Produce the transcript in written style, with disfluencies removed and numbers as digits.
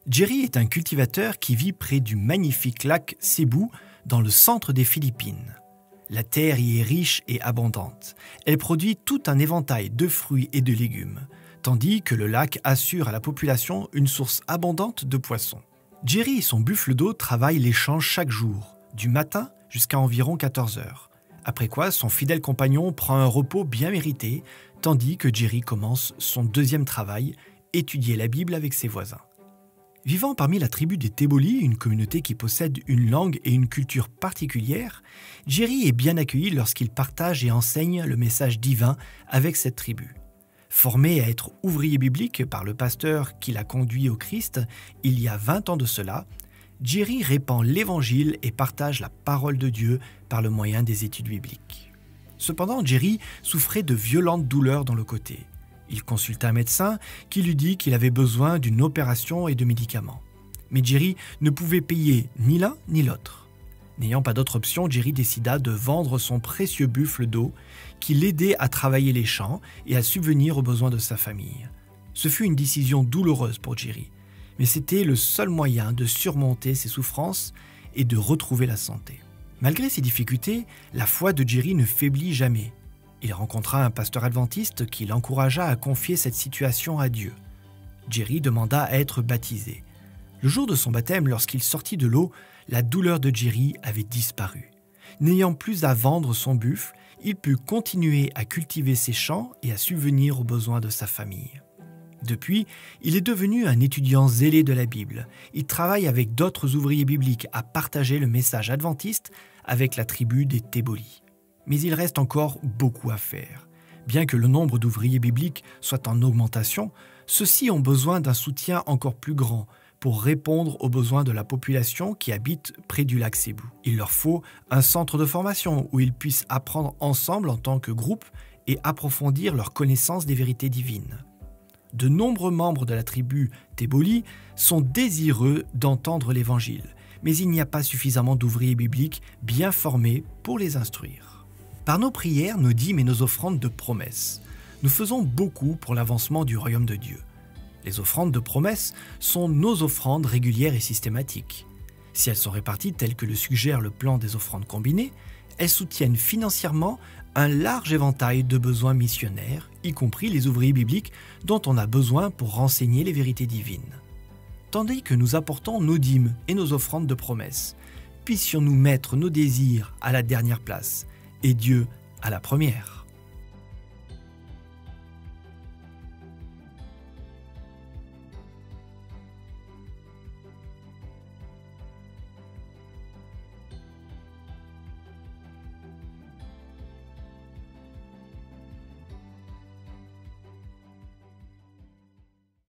Jerry est un cultivateur qui vit près du magnifique lac Cebu dans le centre des Philippines. La terre y est riche et abondante. Elle produit tout un éventail de fruits et de légumes, tandis que le lac assure à la population une source abondante de poissons. Jerry et son buffle d'eau travaillent les champs chaque jour, du matin jusqu'à environ 14 heures. Après quoi, son fidèle compagnon prend un repos bien mérité, tandis que Jerry commence son deuxième travail, étudier la Bible avec ses voisins. Vivant parmi la tribu des Téboli, une communauté qui possède une langue et une culture particulière, Jerry est bien accueilli lorsqu'il partage et enseigne le message divin avec cette tribu. Formé à être ouvrier biblique par le pasteur qui l'a conduit au Christ il y a 20 ans de cela, Jerry répand l'Évangile et partage la parole de Dieu par le moyen des études bibliques. Cependant, Jerry souffrait de violentes douleurs dans le côté. Il consulta un médecin qui lui dit qu'il avait besoin d'une opération et de médicaments. Mais Jerry ne pouvait payer ni l'un ni l'autre. N'ayant pas d'autre option, Jerry décida de vendre son précieux buffle d'eau qui l'aidait à travailler les champs et à subvenir aux besoins de sa famille. Ce fut une décision douloureuse pour Jerry, mais c'était le seul moyen de surmonter ses souffrances et de retrouver la santé. Malgré ces difficultés, la foi de Jerry ne faiblit jamais. Il rencontra un pasteur adventiste qui l'encouragea à confier cette situation à Dieu. Jerry demanda à être baptisé. Le jour de son baptême, lorsqu'il sortit de l'eau, la douleur de Jerry avait disparu. N'ayant plus à vendre son buffle, il put continuer à cultiver ses champs et à subvenir aux besoins de sa famille. Depuis, il est devenu un étudiant zélé de la Bible. Il travaille avec d'autres ouvriers bibliques à partager le message adventiste avec la tribu des Téboli. Mais il reste encore beaucoup à faire. Bien que le nombre d'ouvriers bibliques soit en augmentation, ceux-ci ont besoin d'un soutien encore plus grand pour répondre aux besoins de la population qui habite près du lac Cebu. Il leur faut un centre de formation où ils puissent apprendre ensemble en tant que groupe et approfondir leur connaissance des vérités divines. De nombreux membres de la tribu Téboli sont désireux d'entendre l'Évangile, mais il n'y a pas suffisamment d'ouvriers bibliques bien formés pour les instruire. Par nos prières, nos dîmes et nos offrandes de promesses, nous faisons beaucoup pour l'avancement du royaume de Dieu. Les offrandes de promesses sont nos offrandes régulières et systématiques. Si elles sont réparties telles que le suggère le plan des offrandes combinées, elles soutiennent financièrement un large éventail de besoins missionnaires, y compris les ouvriers bibliques dont on a besoin pour renseigner les vérités divines. Tandis que nous apportons nos dîmes et nos offrandes de promesses, puissions-nous mettre nos désirs à la dernière place et Dieu à la première.